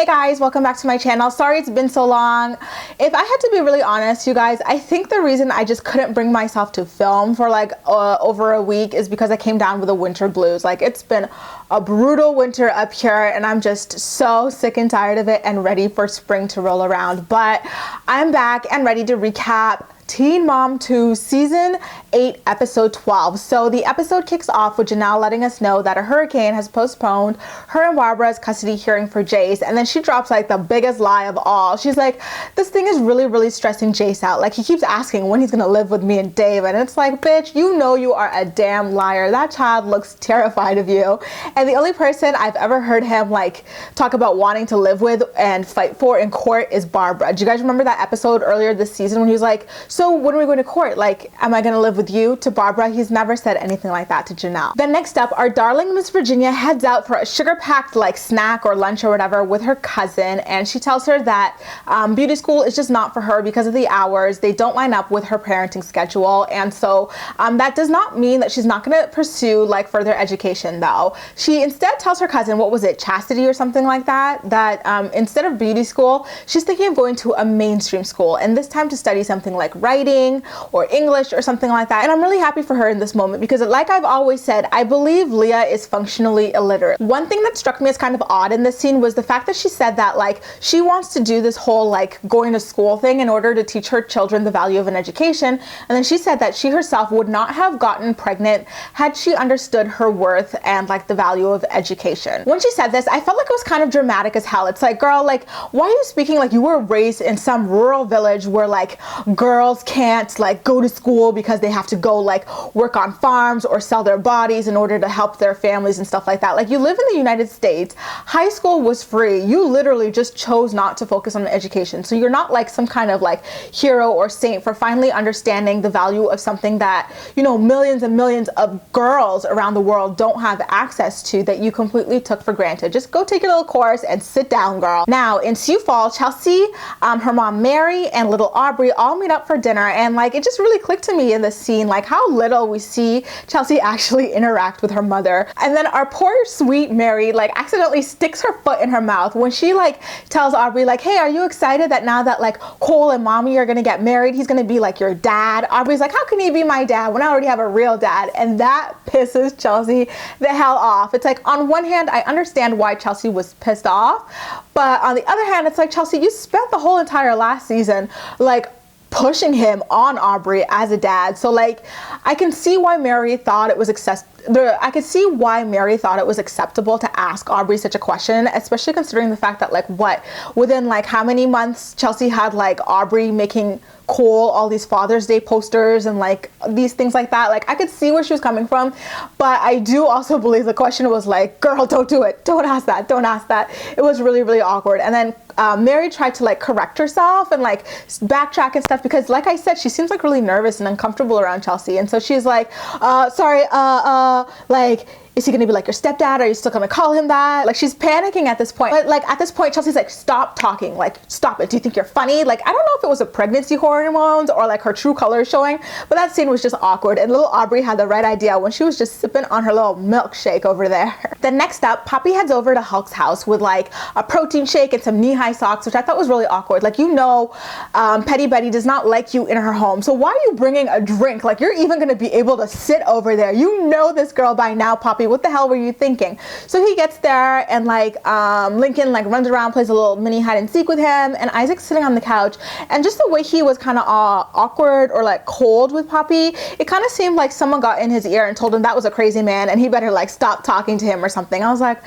Hey guys, welcome back to my channel. Sorry it's been so long. If I had to be really honest, you guys, I think the reason I just couldn't bring myself to film for like over a week is because I came down with the winter blues. Like, it's been a brutal winter up here and I'm just so sick and tired of it and ready for spring to roll around. But I'm back and ready to recap Teen Mom 2 Season 8 Episode 12. So the episode kicks off with Jenelle letting us know that a hurricane has postponed her and Barbara's custody hearing for Jace, and then she drops like the biggest lie of all. She's like, this thing is really stressing Jace out. Like, he keeps asking when he's gonna live with me and Dave, and it's like, bitch, you know you are a damn liar. That child looks terrified of you. And the only person I've ever heard him like talk about wanting to live with and fight for in court is Barbara. Do you guys remember that episode earlier this season when he was like, so when are we going to court? Like, am I going to live with you? To Barbara, he's never said anything like that to Jenelle. Then next up, our darling Miss Virginia heads out for a sugar-packed like snack or lunch or whatever with her cousin, and she tells her that beauty school is just not for her because of the hours. They don't line up with her parenting schedule, and so that does not mean that she's not going to pursue like further education though. She instead tells her cousin, what was it, Chastity or something like that, that instead of beauty school, she's thinking of going to a mainstream school, and this time to study something like writing or English or something like that. And I'm really happy for her in this moment because, like I've always said, I believe Leah is functionally illiterate. One thing that struck me as kind of odd in this scene was the fact that she said that like she wants to do this whole like going to school thing in order to teach her children the value of an education, and then she said that she herself would not have gotten pregnant had she understood her worth and like the value of education. When she said this, I felt like it was kind of dramatic as hell. It's like, girl, like, why are you speaking like you were raised in some rural village where like girls can't like go to school because they have to go like work on farms or sell their bodies in order to help their families and stuff like that? Like, you live in the United States. High school was free. You literally just chose not to focus on education. So you're not like some kind of like hero or saint for finally understanding the value of something that, you know, millions and millions of girls around the world don't have access to, that you completely took for granted. Just go take your little course and sit down, girl. Now in Sioux Falls, Chelsea, her mom Mary, and little Aubrey all meet up for dinner, and like it just really clicked to me in this scene like how little we see Chelsea actually interact with her mother. And then our poor sweet Mary like accidentally sticks her foot in her mouth when she like tells Aubrey like, hey, are you excited that now that like Cole and mommy are gonna get married, he's gonna be like your dad? Aubrey's like, how can he be my dad when I already have a real dad? And that pisses Chelsea the hell off. It's like, on one hand, I understand why Chelsea was pissed off, but on the other hand, it's like, Chelsea, you spent the whole entire last season like pushing him on Aubrey as a dad. So like, I can see why Mary thought it was acceptable to ask Aubrey such a question, especially considering the fact that like within like how many months Chelsea had like Aubrey making Cole all these Father's Day posters and like these things like that. Like, I could see where she was coming from, but I do also believe the question was like, girl, don't do it. Don't ask that. Don't ask that. It was really awkward. And then Mary tried to like correct herself and like backtrack and stuff because, like I said, she seems like really nervous and uncomfortable around Chelsea. And so she's like, sorry, like, is he gonna be like your stepdad? Are you still gonna call him that? Like, she's panicking at this point. But like at this point, Chelsea's like, stop talking, like stop it. Do you think you're funny? Like, I don't know if it was a pregnancy hormones or like her true colors showing, but that scene was just awkward. And little Aubrey had the right idea when she was just sipping on her little milkshake over there. Then next up, Poppy heads over to Hulk's house with like a protein shake and some knee-high socks, which I thought was really awkward. Like, you know, Petty Betty does not like you in her home, so why are you bringing a drink? Like, you're even gonna be able to sit over there. You know this girl by now, Poppy. What the hell were you thinking? So he gets there and like Lincoln like runs around, plays a little mini hide and seek with him, and Isaac's sitting on the couch, and just the way he was kind of awkward or like cold with Poppy, it kind of seemed like someone got in his ear and told him that was a crazy man and he better like stop talking to him or something. I was like,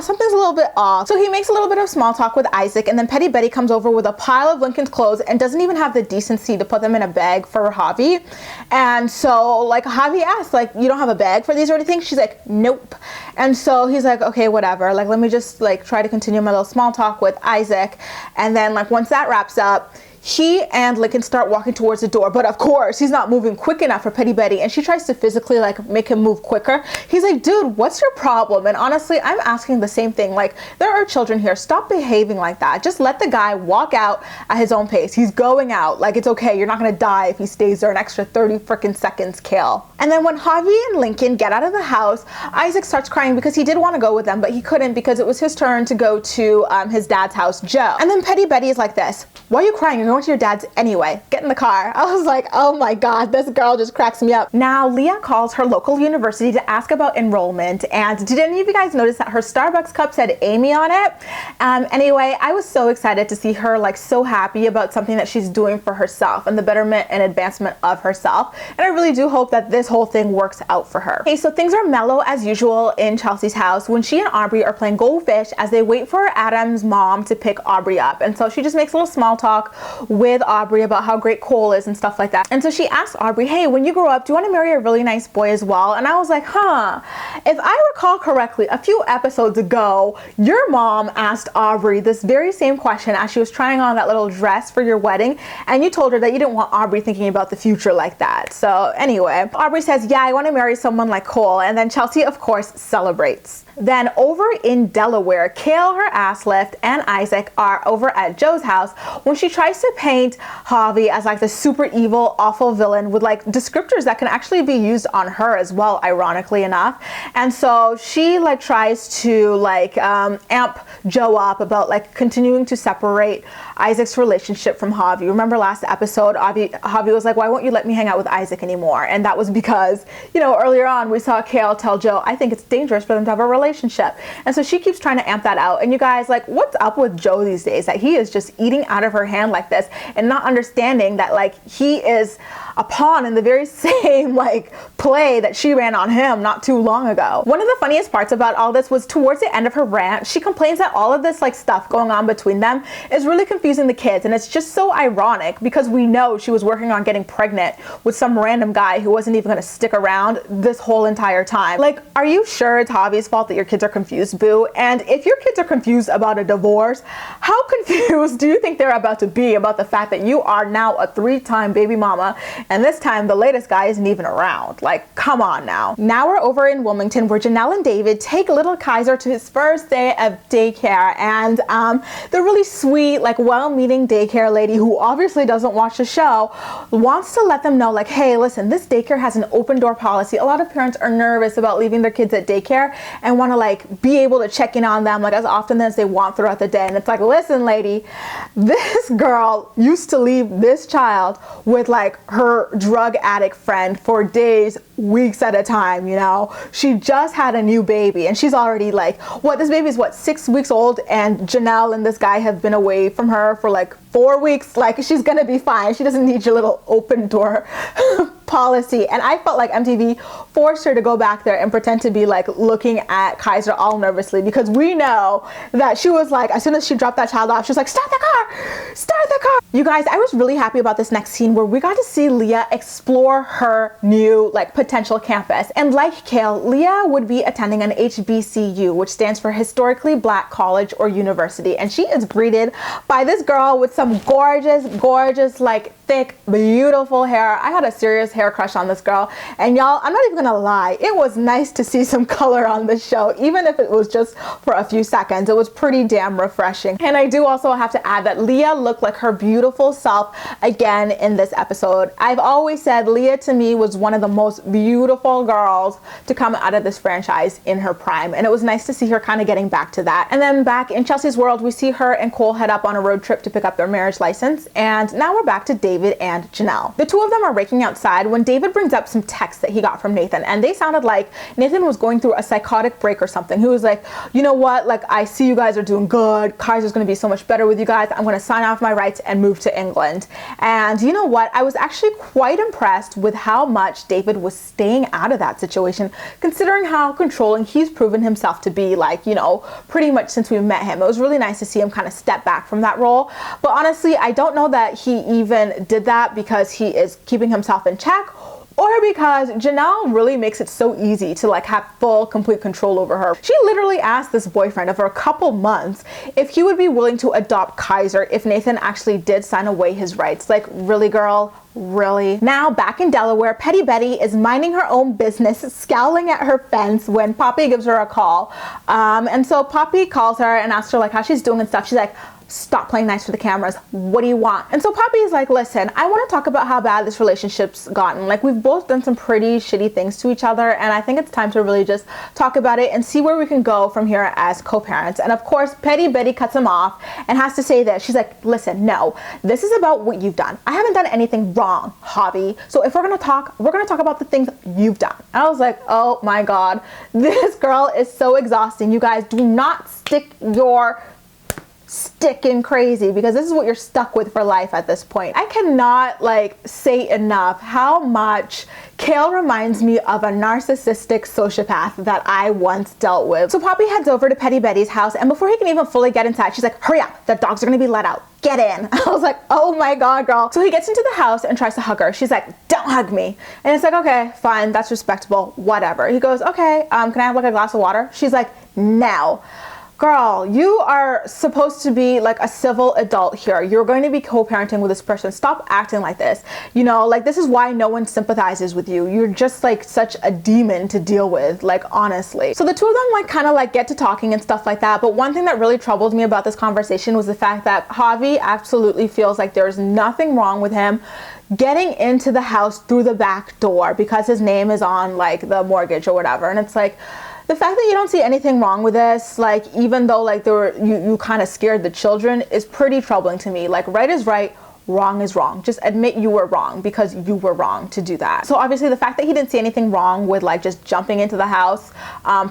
something's a little bit off. So he makes a little bit of small talk with Isaac, and then Petty Betty comes over with a pile of Lincoln's clothes and doesn't even have the decency to put them in a bag for Javi. And so like Javi asks, like, you don't have a bag for these or anything? She's like, nope. And so he's like, okay, whatever, like, let me just like try to continue my little small talk with Isaac. And then like once that wraps up, he and Lincoln start walking towards the door, but of course he's not moving quick enough for Petty Betty, and she tries to physically like make him move quicker. He's like, dude, what's your problem? And honestly, I'm asking the same thing. Like, there are children here. Stop behaving like that. Just let the guy walk out at his own pace. He's going out. Like, it's okay. You're not gonna die if he stays there an extra 30 freaking seconds, Kail. And then when Javi and Lincoln get out of the house, Isaac starts crying because he did want to go with them, but he couldn't because it was his turn to go to his dad's house, Joe. And then Petty Betty is like this, why are you crying? You're going to your dad's anyway. Get in the car. I was like, oh my God, this girl just cracks me up. Now, Leah calls her local university to ask about enrollment. And did any of you guys notice that her Starbucks cup said Amy on it? Anyway, I was so excited to see her like so happy about something that she's doing for herself and the betterment and advancement of herself. And I really do hope that this whole thing works out for her. Okay, so things are mellow as usual in Chelsea's house when she and Aubrey are playing goldfish as they wait for Adam's mom to pick Aubrey up. And so she just makes a little small talk with Aubrey about how great Cole is and stuff like that. And so she asks Aubrey, hey, when you grow up, do you want to marry a really nice boy as well? And I was like, huh, if I recall correctly, a few episodes ago, your mom asked Aubrey this very same question as she was trying on that little dress for your wedding, and you told her that you didn't want Aubrey thinking about the future like that. So anyway, Aubrey says, yeah, I want to marry someone like Cole, and then Chelsea, of course, celebrates. Then over in Delaware, Kail, her ass lift, and Isaac are over at Joe's house when she tries to paint Javi as like the super evil, awful villain with like descriptors that can actually be used on her as well, ironically enough. And so she like tries to like amp Joe up about like continuing to separate Isaac's relationship from Javi. Remember last episode, Javi was like, why won't you let me hang out with Isaac anymore? And that was because, you know, earlier on we saw Kail tell Joe, I think it's dangerous for them to have a relationship. And so she keeps trying to amp that out. And you guys, like, what's up with Joe these days that he is just eating out of her hand like this and not understanding that like he is a pawn in the very same like play that she ran on him not too long ago. One of the funniest parts about all this was towards the end of her rant, she complains that all of this like stuff going on between them is really confusing the kids, and it's just so ironic because we know she was working on getting pregnant with some random guy who wasn't even going to stick around this whole entire time. Like, are you sure it's Javi's fault that your kids are confused, boo? And if your kids are confused about a divorce, how confused do you think they're about to be about the fact that you are now a 3-time baby mama, and this time the latest guy isn't even around? Like, come on now. Now we're over in Wilmington where Jenelle and David take little Kaiser to his first day of daycare, and the really sweet, like well-meaning daycare lady who obviously doesn't watch the show wants to let them know like, hey, listen, this daycare has an open door policy. A lot of parents are nervous about leaving their kids at daycare and want to like be able to check in on them like as often as they want throughout the day. And it's like, listen, lady, this girl used to leave this child with like her drug addict friend for days, weeks at a time, you know? She just had a new baby and she's already like, what, this baby is what, 6 weeks old, and Jenelle and this guy have been away from her for like 4 weeks. Like, she's gonna be fine. She doesn't need your little open door policy. And I felt like MTV forced her to go back there and pretend to be like looking at Kaiser all nervously, because we know that she was like, as soon as she dropped that child off, she was like, start the car, start the car. You guys, I was really happy about this next scene where we got to see Leah explore her new like potential campus. And like Kail, Leah would be attending an HBCU, which stands for Historically Black College or University. And she is greeted by this girl with some gorgeous, like thick, beautiful hair. I had a serious hair crush on this girl. And y'all, I'm not even gonna lie, it was nice to see some color on this show, even if it was just for a few seconds. It was pretty damn refreshing. And I do also have to add that Leah looked like her beautiful self again in this episode. I've always said Leah to me was one of the most beautiful girls to come out of this franchise in her prime. And it was nice to see her kind of getting back to that. And then back in Chelsea's world, we see her and Cole head up on a road trip to pick up their marriage license. And now we're back to David and Jenelle. The two of them are raking outside when David brings up some texts that he got from Nathan, and they sounded like Nathan was going through a psychotic break or something. He was like, you know what, like, I see you guys are doing good. Kaiser's going to be so much better with you guys. I'm going to sign off my rights and move to England. And you know what, I was actually quite impressed with how much David was staying out of that situation, considering how controlling he's proven himself to be, like, you know, pretty much since we met him. It was really nice to see him kind of step back from that role. But honestly, I don't know that he even did that because he is keeping himself in check, or because Jenelle really makes it so easy to like have full, complete control over her. She literally asked this boyfriend of her a couple months if he would be willing to adopt Kaiser if Nathan actually did sign away his rights. Like, really, girl? Really? Now, back in Delaware, Petty Betty is minding her own business, scowling at her fence when Poppy gives her a call. And so Poppy calls her and asks her like how she's doing and stuff. She's like, stop playing nice for the cameras. What do you want? And so Poppy's like, listen, I want to talk about how bad this relationship's gotten. Like, we've both done some pretty shitty things to each other, and I think it's time to really just talk about it and see where we can go from here as co-parents. And of course, Petty Betty cuts him off and has to say this. She's like, listen, no, this is about what you've done. I haven't done anything wrong, Javi. So if we're going to talk about the things you've done. And I was like, oh my God, this girl is so exhausting. You guys, do not stick in crazy, because this is what you're stuck with for life at this point. I cannot like say enough how much Kail reminds me of a narcissistic sociopath that I once dealt with. So Poppy heads over to Petty Betty's house, and before he can even fully get inside, she's like, hurry up, the dogs are gonna be let out. Get in. I was like, oh my God, girl. So he gets into the house and tries to hug her. She's like, don't hug me. And it's like, okay, fine, that's respectable, whatever. He goes, okay, can I have like a glass of water? She's like, no. Girl, you are supposed to be like a civil adult here. You're going to be co-parenting with this person. Stop acting like this. You know, like, this is why no one sympathizes with you. You're just like such a demon to deal with, like, honestly. So the two of them like kind of like get to talking and stuff like that. But one thing that really troubled me about this conversation was the fact that Javi absolutely feels like there's nothing wrong with him getting into the house through the back door because his name is on like the mortgage or whatever. And it's like, the fact that you don't see anything wrong with this, like, even though like you kind of scared the children, is pretty troubling to me. Like, right is right, wrong is wrong. Just admit you were wrong, because you were wrong to do that. So obviously the fact that he didn't see anything wrong with like just jumping into the house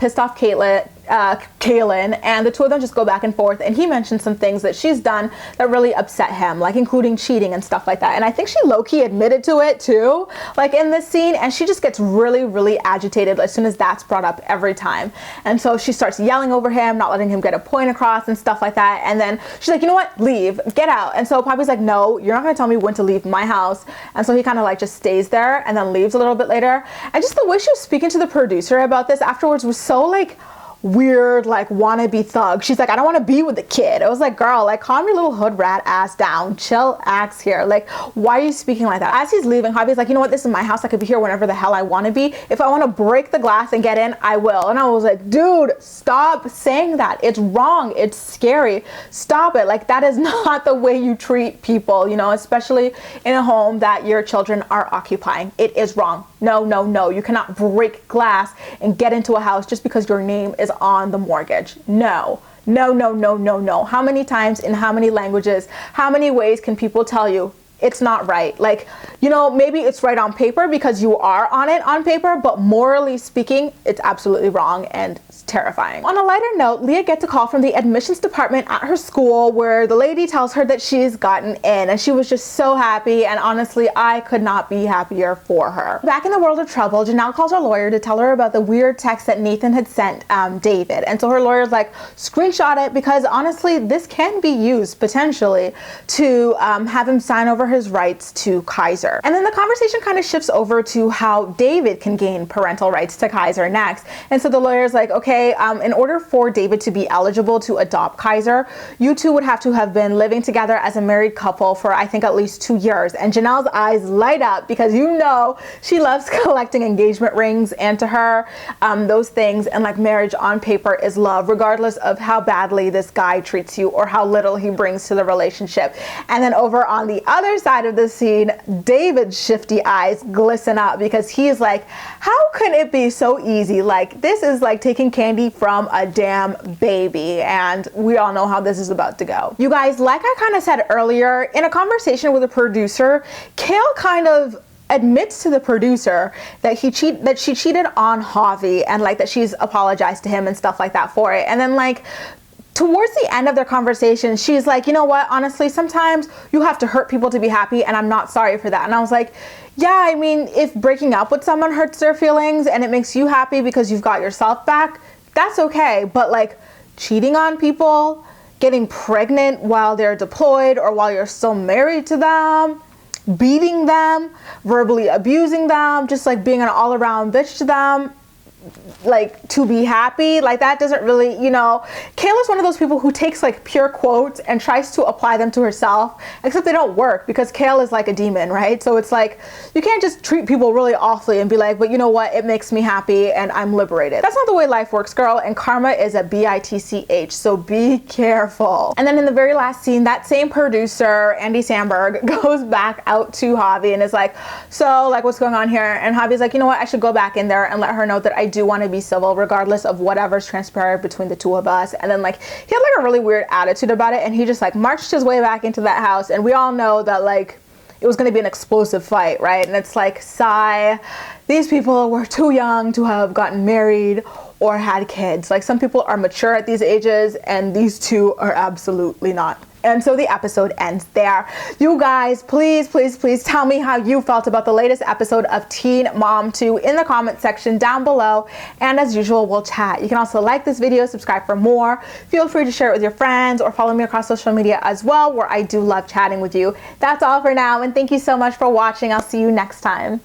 pissed off Kailyn, and the two of them just go back and forth, and he mentioned some things that she's done that really upset him, like including cheating and stuff like that. And I think she low-key admitted to it too, like in this scene, and she just gets really, really agitated as soon as that's brought up every time. And so she starts yelling over him, not letting him get a point across and stuff like that. And then she's like, you know what, leave, get out. And so Poppy's like, no, you're not gonna tell me when to leave my house. And so he kind of like just stays there and then leaves a little bit later. And just the way she was speaking to the producer about this afterwards was so like weird, like wannabe thug. She's like, I don't want to be with the kid. I was like, girl, like, calm your little hood rat ass down. Chill axe here. Like, why are you speaking like that? As he's leaving, Javi's like, you know what, this is my house. I could be here whenever the hell I want to be. If I want to break the glass and get in, I will. And I was like, dude, stop saying that. It's wrong. It's scary. Stop it. Like, that is not the way you treat people, you know, especially in a home that your children are occupying. It is wrong. No, no, no. You cannot break glass and get into a house just because your name is on the mortgage. No, no, no, no, no, no. How many times, in how many languages, how many ways can people tell you it's not right? Like, you know, maybe it's right on paper because you are on it on paper, but morally speaking, it's absolutely wrong and it's terrifying. On a lighter note, Leah gets a call from the admissions department at her school where the lady tells her that she's gotten in, and she was just so happy, and honestly, I could not be happier for her. Back in the world of trouble, Jenelle calls her lawyer to tell her about the weird text that Nathan had sent David, and so her lawyer's like, screenshot it, because honestly, this can be used potentially to have him sign over his rights to Kaiser. And then the conversation kind of shifts over to how David can gain parental rights to Kaiser next. And so the lawyer's like, okay, in order for David to be eligible to adopt Kaiser, you two would have to have been living together as a married couple for, I think, at least 2 years. And Jenelle's eyes light up because, you know, she loves collecting engagement rings, and to her, those things and like marriage on paper is love, regardless of how badly this guy treats you or how little he brings to the relationship. And then over on the other side of the scene, David's shifty eyes glisten up because he's like, how can it be so easy? Like, this is like taking candy from a damn baby, and we all know how this is about to go. You guys, like I kind of said earlier, in a conversation with a producer, Kail kind of admits to the producer that she cheated on Javi, and like that she's apologized to him and stuff like that for it. And then like towards the end of their conversation, she's like, you know what, honestly, sometimes you have to hurt people to be happy, and I'm not sorry for that. And I was like, yeah, I mean, if breaking up with someone hurts their feelings and it makes you happy because you've got yourself back, that's okay. But like cheating on people, getting pregnant while they're deployed or while you're still married to them, beating them, verbally abusing them, just like being an all-around bitch to them, like to be happy. Like that doesn't really, you know, Kailyn's one of those people who takes like pure quotes and tries to apply them to herself, except they don't work because Kail is like a demon, right? So it's like, you can't just treat people really awfully and be like, but you know what, it makes me happy and I'm liberated. That's not the way life works, girl, and karma is a bitch, so be careful. And then in the very last scene, that same producer, Andy Samberg, goes back out to Javi and is like, so like what's going on here? And Javi's like, you know what, I should go back in there and let her know that I do want to be civil regardless of whatever's transpired between the two of us. And then like he had like a really weird attitude about it, and he just like marched his way back into that house, and we all know that like it was going to be an explosive fight, right? And it's like, sigh, these people were too young to have gotten married or had kids. Like some people are mature at these ages and these two are absolutely not. And so the episode ends there. You guys, please, please, please tell me how you felt about the latest episode of Teen Mom 2 in the comment section down below. And as usual, we'll chat. You can also like this video, subscribe for more. Feel free to share it with your friends or follow me across social media as well, where I do love chatting with you. That's all for now, and thank you so much for watching. I'll see you next time.